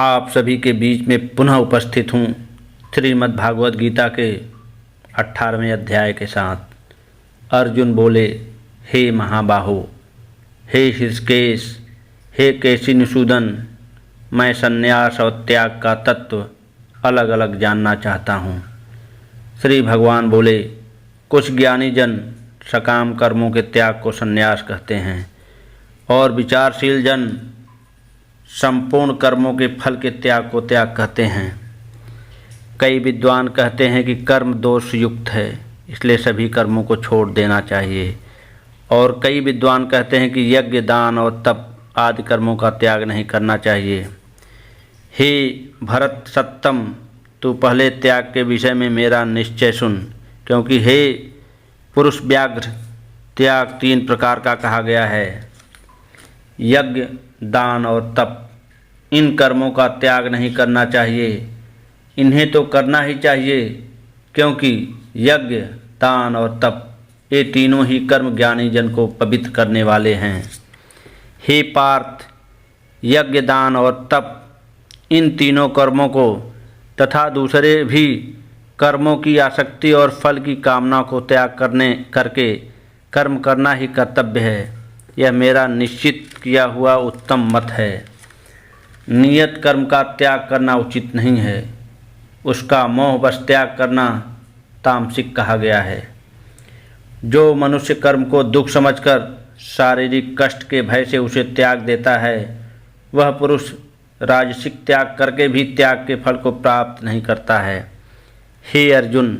आप सभी के बीच में पुनः उपस्थित हूँ श्रीमद् भागवत गीता के 18वें अध्याय के साथ। अर्जुन बोले, हे महाबाहो, हे हृषिकेश, हे केशिनिषूदन, मैं संन्यास और त्याग का तत्व अलग अलग जानना चाहता हूँ। श्री भगवान बोले, कुछ ज्ञानी जन सकाम कर्मों के त्याग को संन्यास कहते हैं और विचारशील जन संपूर्ण कर्मों के फल के त्याग को त्याग कहते हैं। कई विद्वान कहते हैं कि कर्म दोष युक्त है, इसलिए सभी कर्मों को छोड़ देना चाहिए, और कई विद्वान कहते हैं कि यज्ञ, दान और तप आदि कर्मों का त्याग नहीं करना चाहिए। हे भरत सत्तम, तू पहले त्याग के विषय में मेरा निश्चय सुन, क्योंकि हे पुरुष व्याघ्र, त्याग 3 प्रकार का कहा गया है। यज्ञ, दान और तप, इन कर्मों का त्याग नहीं करना चाहिए। इन्हें तो करना ही चाहिए, क्योंकि यज्ञ, दान और तप ये तीनों ही कर्म ज्ञानी जन को पवित्र करने वाले हैं। हे पार्थ, यज्ञ, दान और तप, इन तीनों कर्मों को तथा दूसरे भी कर्मों की आसक्ति और फल की कामना को त्याग करके कर्म करना ही कर्तव्य है। यह मेरा निश्चित किया हुआ उत्तम मत है। नियत कर्म का त्याग करना उचित नहीं है, उसका मोहवश त्याग करना तामसिक कहा गया है। जो मनुष्य कर्म को दुख समझकर शारीरिक कष्ट के भय से उसे त्याग देता है, वह पुरुष राजसिक त्याग करके भी त्याग के फल को प्राप्त नहीं करता है। हे अर्जुन,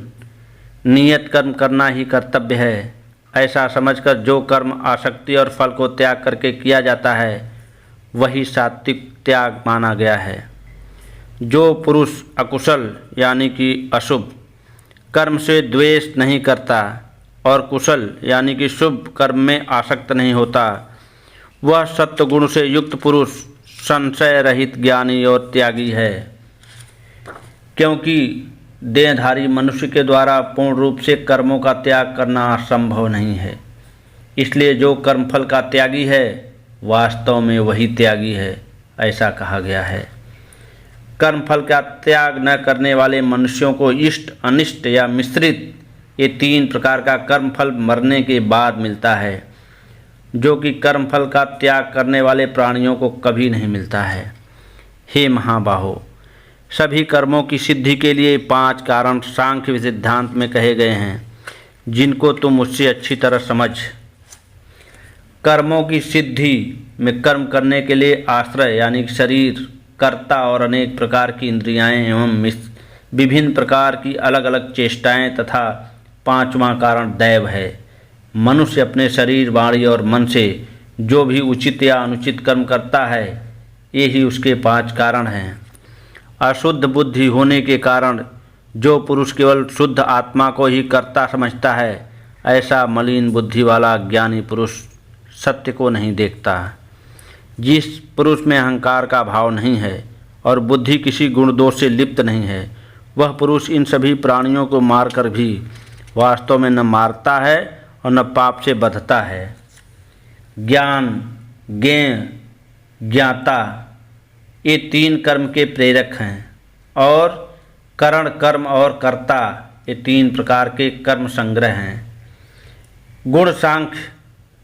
नियत कर्म करना ही कर्तव्य है। ऐसा समझकर जो कर्म आसक्ति और फल को त्याग करके किया जाता है, वही सात्विक त्याग माना गया है। जो पुरुष अकुशल यानी कि अशुभ कर्म से द्वेष नहीं करता और कुशल यानी कि शुभ कर्म में आसक्त नहीं होता, वह सत्वगुण से युक्त पुरुष संशय रहित ज्ञानी और त्यागी है। क्योंकि देहधारी मनुष्य के द्वारा पूर्ण रूप से कर्मों का त्याग करना असंभव नहीं है, इसलिए जो कर्मफल का त्यागी है वास्तव में वही त्यागी है, ऐसा कहा गया है। कर्मफल का त्याग न करने वाले मनुष्यों को इष्ट, अनिष्ट या मिश्रित ये 3 प्रकार का कर्मफल मरने के बाद मिलता है, जो कि कर्मफल का त्याग करने वाले प्राणियों को कभी नहीं मिलता है। हे महाबाहो, सभी कर्मों की सिद्धि के लिए 5 कारण सांख्य सिद्धांत में कहे गए हैं, जिनको तुम मुझसे अच्छी तरह समझ। कर्मों की सिद्धि में कर्म करने के लिए आश्रय यानी शरीर, कर्ता और अनेक प्रकार की इंद्रियाएं एवं विभिन्न प्रकार की अलग अलग चेष्टाएं तथा 5वां कारण दैव है। मनुष्य अपने शरीर, वाणी और मन से जो भी उचित या अनुचित कर्म करता है, ये ही उसके 5 कारण हैं। अशुद्ध बुद्धि होने के कारण जो पुरुष केवल शुद्ध आत्मा को ही कर्ता समझता है, ऐसा मलिन बुद्धि वाला ज्ञानी पुरुष सत्य को नहीं देखता। जिस पुरुष में अहंकार का भाव नहीं है और बुद्धि किसी गुण दोष से लिप्त नहीं है, वह पुरुष इन सभी प्राणियों को मारकर भी वास्तव में न मारता है और न पाप से बंधता है। ज्ञान, ज्ञेय, ज्ञाता ये 3 कर्म के प्रेरक हैं, और करण, कर्म और कर्ता ये 3 प्रकार के कर्म संग्रह हैं।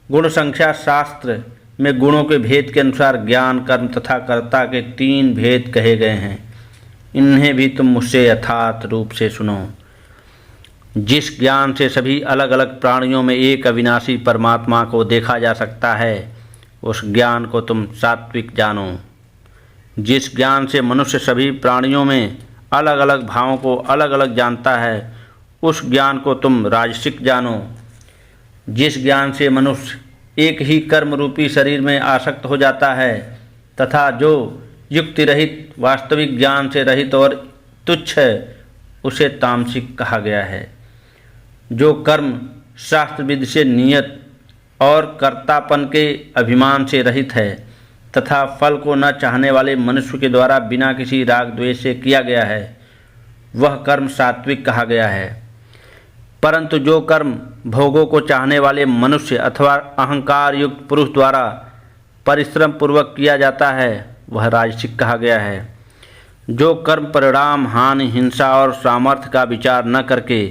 गुण संख्या शास्त्र में गुणों के भेद के अनुसार ज्ञान, कर्म तथा कर्ता के 3 भेद कहे गए हैं। इन्हें भी तुम मुझसे यथार्थ रूप से सुनो। जिस ज्ञान से सभी अलग अलग प्राणियों में एक अविनाशी परमात्मा को देखा जा सकता है, उस ज्ञान को तुम सात्विक जानो। जिस ज्ञान से मनुष्य सभी प्राणियों में अलग अलग भावों को अलग अलग जानता है, उस ज्ञान को तुम राजसिक जानो। जिस ज्ञान से मनुष्य एक ही कर्म रूपी शरीर में आसक्त हो जाता है तथा जो युक्ति रहित, वास्तविक ज्ञान से रहित और तुच्छ है, उसे तामसिक कहा गया है। जो कर्म शास्त्र विधि से नियत और कर्तापन के अभिमान से रहित है तथा फल को न चाहने वाले मनुष्य के द्वारा बिना किसी राग द्वेष से किया गया है, वह कर्म सात्विक कहा गया है। परंतु जो कर्म भोगों को चाहने वाले मनुष्य अथवा अहंकार युक्त पुरुष द्वारा परिश्रम पूर्वक किया जाता है, वह राजसिक कहा गया है। जो कर्म परिणाम, हानि, हिंसा और सामर्थ्य का विचार न करके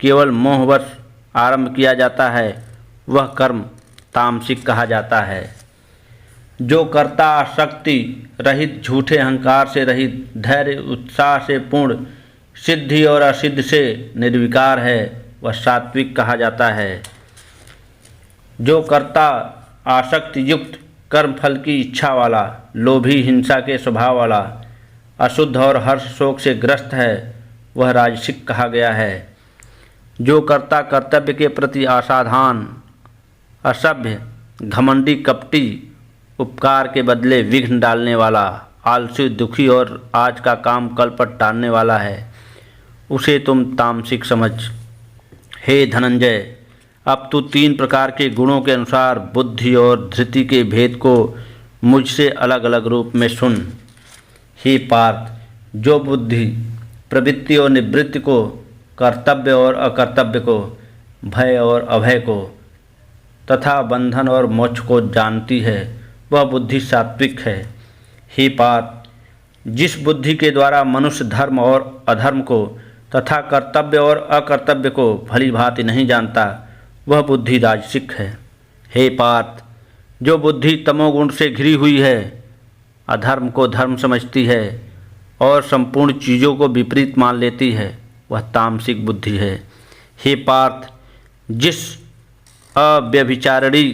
केवल मोहवश आरंभ किया जाता है वह कर्म तामसिक कहा जाता है। जो कर्ता आसक्ति रहित, झूठे अहंकार से रहित, धैर्य उत्साह से पूर्ण, सिद्धि और असिद्ध से निर्विकार है वह सात्विक कहा जाता है। जो कर्ता आसक्ति युक्त, कर्म फल की इच्छा वाला, लोभी, हिंसा के स्वभाव वाला, अशुद्ध और हर्ष शोक से ग्रस्त है वह राजसिक कहा गया है। जो कर्ता कर्तव्य के प्रति असावधान, असभ्य, घमंडी, कपटी, उपकार के बदले विघ्न डालने वाला, आलसी, दुखी और आज का काम कल पर टालने वाला है उसे तुम तामसिक समझ। हे धनंजय, अब तू 3 प्रकार के गुणों के अनुसार बुद्धि और धृति के भेद को मुझसे अलग अलग रूप में सुन। हे पार्थ, जो बुद्धि प्रवृत्ति और निवृत्ति को, कर्तव्य और अकर्तव्य को, भय और अभय को तथा बंधन और मोक्ष को जानती है वह बुद्धि सात्विक है। हे पार्थ, जिस बुद्धि के द्वारा मनुष्य धर्म और अधर्म को तथा कर्तव्य और अकर्तव्य को भली भांति नहीं जानता वह बुद्धि राजसिक है। हे पार्थ, जो बुद्धि तमोगुण से घिरी हुई है, अधर्म को धर्म समझती है और संपूर्ण चीज़ों को विपरीत मान लेती है वह तामसिक बुद्धि है। हे पार्थ, जिस अव्यभिचारिणी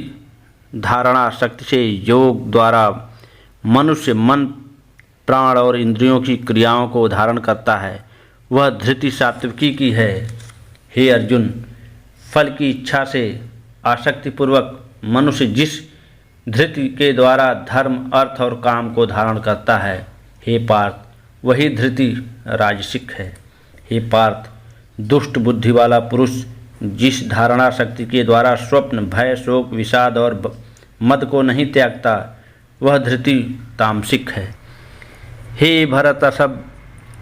धारणा शक्ति से योग द्वारा मनुष्य मन, प्राण और इंद्रियों की क्रियाओं को धारण करता है वह धृति सात्विकी की है। हे अर्जुन, फल की इच्छा से आसक्तिपूर्वक मनुष्य जिस धृति के द्वारा धर्म, अर्थ और काम को धारण करता है हे पार्थ वही धृति राजसिक है। हे पार्थ, दुष्ट बुद्धि वाला पुरुष जिस धारणा शक्ति के द्वारा स्वप्न, भय, शोक, विषाद और मद को नहीं त्यागता वह धृति तामसिक है। हे भरत,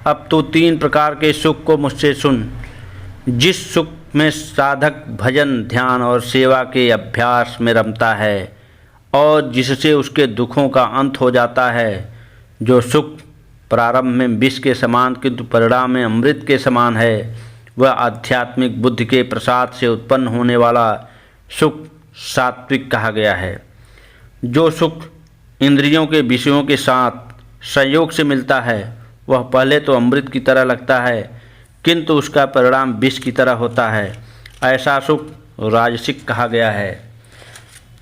अब तो 3 प्रकार के सुख को मुझसे सुन। जिस सुख में साधक भजन, ध्यान और सेवा के अभ्यास में रमता है और जिससे उसके दुखों का अंत हो जाता है, जो सुख प्रारंभ में विष के समान किंतु परिणाम में अमृत के समान है, वह आध्यात्मिक बुद्धि के प्रसाद से उत्पन्न होने वाला सुख सात्विक कहा गया है। जो सुख इंद्रियों के विषयों के साथ संयोग से मिलता है वह पहले तो अमृत की तरह लगता है किंतु उसका परिणाम विष की तरह होता है, ऐसा सुख राजसिक कहा गया है।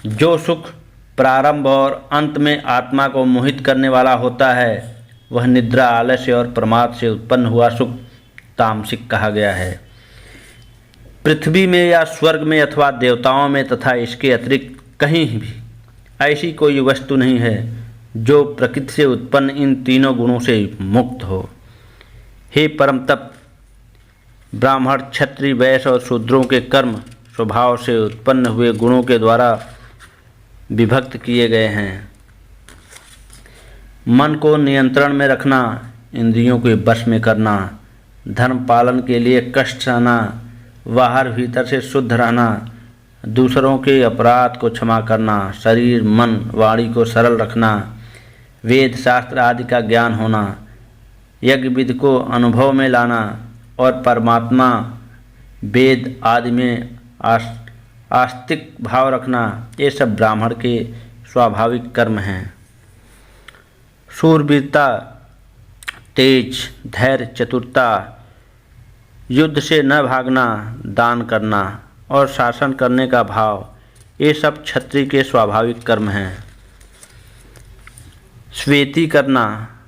जो सुख प्रारंभ और अंत में आत्मा को मोहित करने वाला होता है वह निद्रा, आलस्य और प्रमाद से उत्पन्न हुआ सुख तामसिक कहा गया है। पृथ्वी में या स्वर्ग में अथवा देवताओं में तथा इसके अतिरिक्त कहीं भी ऐसी कोई वस्तु नहीं है जो प्रकृति से उत्पन्न इन तीनों गुणों से मुक्त हो। हे परम तप, ब्राह्मण, क्षत्रिय, वैश्य और शूद्रों के कर्म स्वभाव से उत्पन्न हुए गुणों के द्वारा विभक्त किए गए हैं। मन को नियंत्रण में रखना, इंद्रियों के वश में करना, धर्म पालन के लिए कष्ट सहना, बाहर भीतर से शुद्ध रहना, दूसरों के अपराध को क्षमा करना, शरीर, मन, वाणी को सरल रखना, वेद शास्त्र आदि का ज्ञान होना, यज्ञ विधि को अनुभव में लाना और परमात्मा, वेद आदि में आस्तिक भाव रखना, ये सब ब्राह्मण के स्वाभाविक कर्म हैं। शूरवीरता, तेज, धैर्य, चतुरता, युद्ध से न भागना, दान करना और शासन करने का भाव, ये सब क्षत्रिय के स्वाभाविक कर्म हैं। श्वेती करना,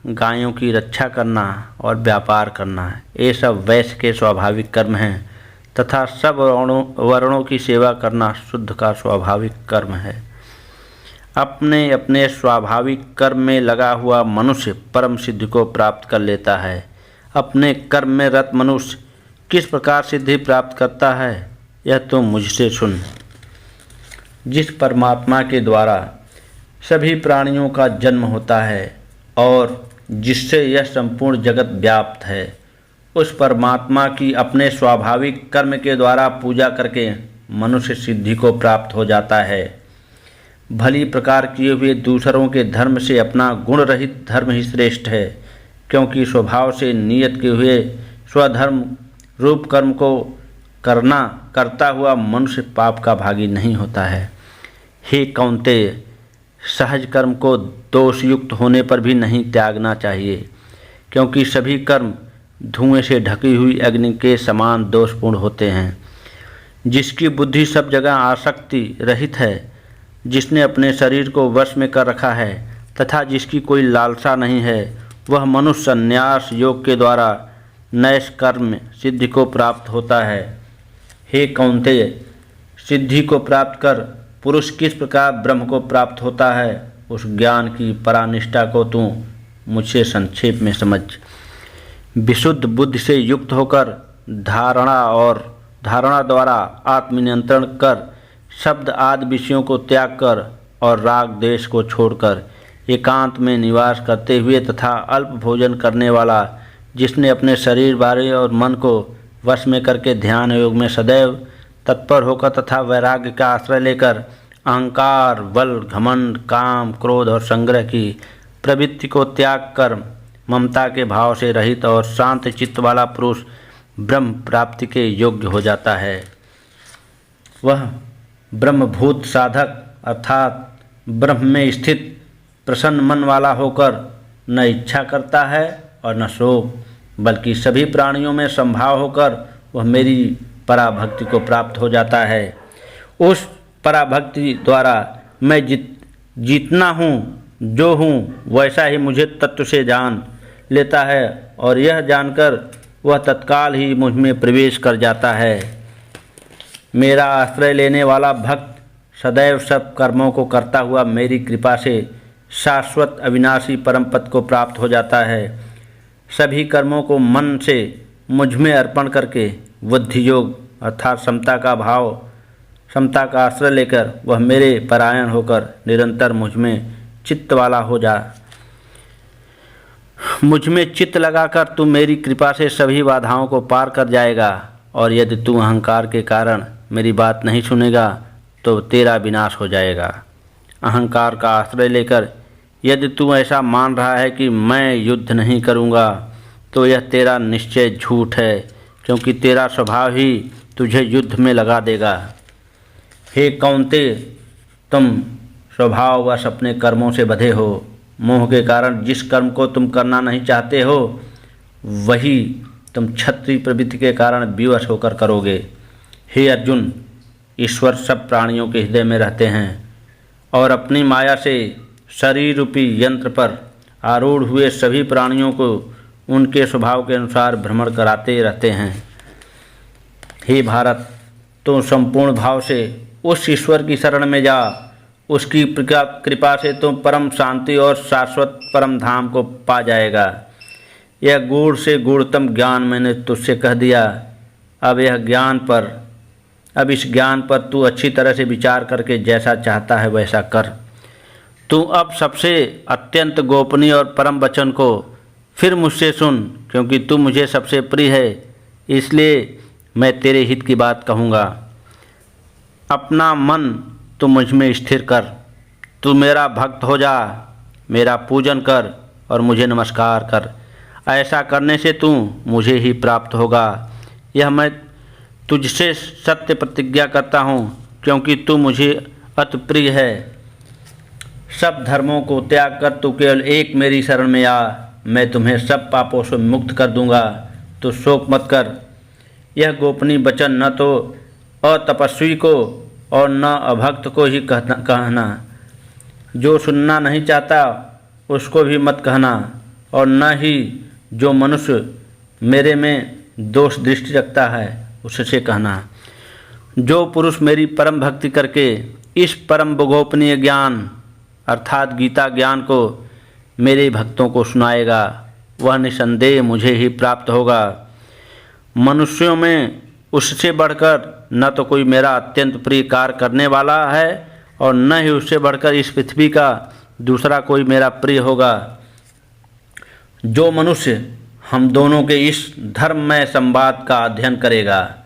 गायों की रक्षा करना और व्यापार करना, ये सब वैश्य के स्वाभाविक कर्म हैं तथा सब वर्णों की सेवा करना शुद्ध का स्वाभाविक कर्म है। अपने अपने स्वाभाविक कर्म में लगा हुआ मनुष्य परम सिद्धि को प्राप्त कर लेता है। अपने कर्म में रत मनुष्य किस प्रकार सिद्धि प्राप्त करता है यह तो मुझसे सुन। जिस परमात्मा के द्वारा सभी प्राणियों का जन्म होता है और जिससे यह संपूर्ण जगत व्याप्त है, उस परमात्मा की अपने स्वाभाविक कर्म के द्वारा पूजा करके मनुष्य सिद्धि को प्राप्त हो जाता है। भली प्रकार किए हुए दूसरों के धर्म से अपना गुण रहित धर्म ही श्रेष्ठ है। क्योंकि स्वभाव से नियत किए हुए स्वधर्म रूप कर्म को करता हुआ मनुष्य पाप का भागी नहीं होता है। हे कौन्तेय, सहज कर्म को दोषयुक्त होने पर भी नहीं त्यागना चाहिए, क्योंकि सभी कर्म धुएं से ढकी हुई अग्नि के समान दोषपूर्ण होते हैं। जिसकी बुद्धि सब जगह आसक्ति रहित है, जिसने अपने शरीर को वश में कर रखा है तथा जिसकी कोई लालसा नहीं है, वह मनुष्य संन्यास योग के द्वारा नैष्कर्म सिद्धि को प्राप्त होता है। हे कौन्तेय, सिद्धि को प्राप्त कर पुरुष किस प्रकार ब्रह्म को प्राप्त होता है, उस ज्ञान की परानिष्ठा को तू मुझसे संक्षेप में समझ। विशुद्ध बुद्धि से युक्त होकर धारणा द्वारा आत्मनियंत्रण कर, शब्द आदि विषयों को त्याग कर और राग देश को छोड़कर एकांत में निवास करते हुए तथा अल्प भोजन करने वाला, जिसने अपने शरीर वाणी और मन को वश में करके ध्यान योग में सदैव तत्पर होकर तथा वैराग्य का आश्रय लेकर अहंकार, बल, घमंड, काम, क्रोध और संग्रह की प्रवृत्ति को त्याग कर ममता के भाव से रहित और शांत चित्त वाला पुरुष ब्रह्म प्राप्ति के योग्य हो जाता है। वह ब्रह्मभूत साधक अर्थात ब्रह्म में स्थित प्रसन्न मन वाला होकर न इच्छा करता है और न शोक, बल्कि सभी प्राणियों में संभाव होकर वह मेरी पराभक्ति को प्राप्त हो जाता है। उस पराभक्ति द्वारा मैं जितना हूँ, जो हूँ, वैसा ही मुझे तत्व से जान लेता है और यह जानकर वह तत्काल ही मुझ में प्रवेश कर जाता है। मेरा आश्रय लेने वाला भक्त सदैव सब कर्मों को करता हुआ मेरी कृपा से शाश्वत अविनाशी परम पद को प्राप्त हो जाता है। सभी कर्मों को मन से मुझ में अर्पण करके बुद्धि योग अर्थात समता का आश्रय लेकर वह मेरे परायण होकर निरंतर मुझ में चित्त लगाकर तू मेरी कृपा से सभी बाधाओं को पार कर जाएगा। और यदि तू अहंकार के कारण मेरी बात नहीं सुनेगा तो तेरा विनाश हो जाएगा। अहंकार का आश्रय लेकर यदि तू ऐसा मान रहा है कि मैं युद्ध नहीं करूँगा, तो यह तेरा निश्चय झूठ है, क्योंकि तेरा स्वभाव ही तुझे युद्ध में लगा देगा। हे कौन्तेय, तुम स्वभाववश अपने कर्मों से बंधे हो। मोह के कारण जिस कर्म को तुम करना नहीं चाहते हो, वही तुम क्षत्रिय प्रवृत्ति के कारण विवश होकर करोगे। हे अर्जुन, ईश्वर सब प्राणियों के हृदय में रहते हैं और अपनी माया से शरीर रूपी यंत्र पर आरूढ़ हुए सभी प्राणियों को उनके स्वभाव के अनुसार भ्रमण कराते रहते हैं। हे भारत, तो संपूर्ण भाव से उस ईश्वर की शरण में जा। उसकी कृपा से तुम परम शांति और शाश्वत परम धाम को पा जाएगा। यह गूढ़ से गूढ़तम ज्ञान मैंने तुझसे कह दिया। अब इस ज्ञान पर तू अच्छी तरह से विचार करके जैसा चाहता है वैसा कर। तू अब सबसे अत्यंत गोपनीय और परम वचन को फिर मुझसे सुन, क्योंकि तू मुझे सबसे प्रिय है, इसलिए मैं तेरे हित की बात कहूँगा। अपना मन तू मुझ में स्थिर कर। तू मेरा भक्त हो जा, मेरा पूजन कर और मुझे नमस्कार कर। ऐसा करने से तू मुझे ही प्राप्त होगा। यह मैं तुझसे सत्य प्रतिज्ञा करता हूँ, क्योंकि तू मुझे अति प्रिय है। सब धर्मों को त्याग कर तू केवल एक मेरी शरण में आ, मैं तुम्हें सब पापों से मुक्त कर दूंगा। तो शोक मत कर। यह गोपनीय वचन न तो अतपस्वी को और न अभक्त को ही कहना। जो सुनना नहीं चाहता उसको भी मत कहना, और न ही जो मनुष्य मेरे में दोष दृष्टि रखता है उससे कहना। जो पुरुष मेरी परम भक्ति करके इस परम गोपनीय ज्ञान अर्थात गीता ज्ञान को मेरे भक्तों को सुनाएगा, वह निसंदेह मुझे ही प्राप्त होगा। मनुष्यों में उससे बढ़कर न तो कोई मेरा अत्यंत प्रिय कार्य करने वाला है और न ही उससे बढ़कर इस पृथ्वी का दूसरा कोई मेरा प्रिय होगा। जो मनुष्य हम दोनों के इस धर्ममय संवाद का अध्ययन करेगा,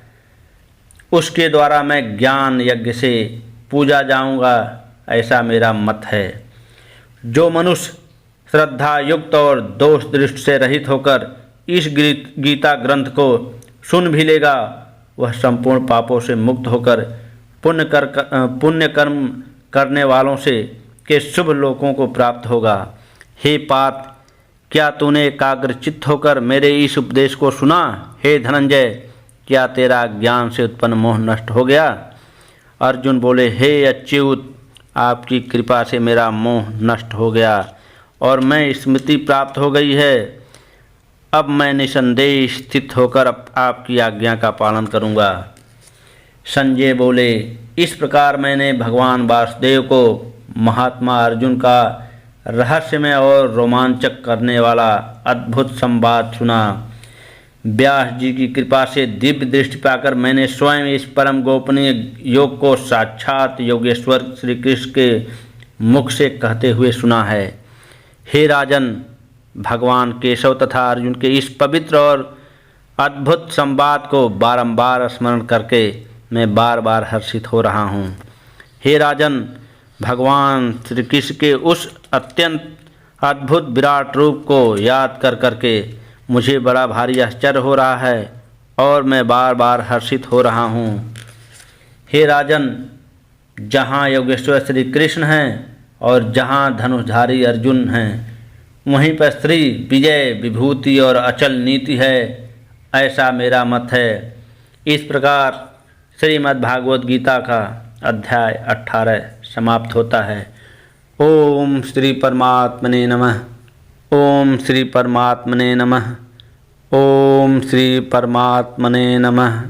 उसके द्वारा मैं ज्ञान यज्ञ से पूजा जाऊंगा, ऐसा मेरा मत है। जो मनुष्य श्रद्धा युक्त और दोष दृष्टि से रहित होकर इस गीता ग्रंथ को सुन भी लेगा, वह संपूर्ण पापों से मुक्त होकर पुण्य कर्म करने वालों से के शुभ लोकों को प्राप्त होगा। हे पार्थ, क्या तूने एकाग्रचित्त होकर मेरे इस उपदेश को सुना? हे धनंजय, क्या तेरा ज्ञान से उत्पन्न मोह नष्ट हो गया? अर्जुन बोले, हे अच्युत, आपकी कृपा से मेरा मोह नष्ट हो गया और मैं स्मृति प्राप्त हो गई है। अब मैं निसंदेह स्थित होकर आपकी आज्ञा का पालन करूँगा। संजय बोले, इस प्रकार मैंने भगवान वासुदेव को महात्मा अर्जुन का रहस्यमय और रोमांचक करने वाला अद्भुत संवाद सुना। व्यास जी की कृपा से दिव्य दृष्टि पाकर मैंने स्वयं इस परम गोपनीय योग को साक्षात योगेश्वर श्री कृष्ण के मुख से कहते हुए सुना है। हे राजन, भगवान केशव तथा अर्जुन के इस पवित्र और अद्भुत संवाद को बारंबार स्मरण करके मैं बार बार हर्षित हो रहा हूँ। हे राजन, भगवान श्री कृष्ण के उस अत्यंत अद्भुत विराट रूप को याद कर करके मुझे बड़ा भारी आश्चर्य हो रहा है और मैं बार बार हर्षित हो रहा हूँ। हे राजन, जहाँ योगेश्वर श्री कृष्ण हैं और जहाँ धनुषधारी अर्जुन हैं, वहीं पर श्री विजय विभूति और अचल नीति है, ऐसा मेरा मत है। इस प्रकार श्रीमद्भागवत गीता का अध्याय 18 समाप्त होता है। ओम श्री परमात्मने नमः। ओम श्री परमात्मने नमः। ओम श्री परमात्मने नमः।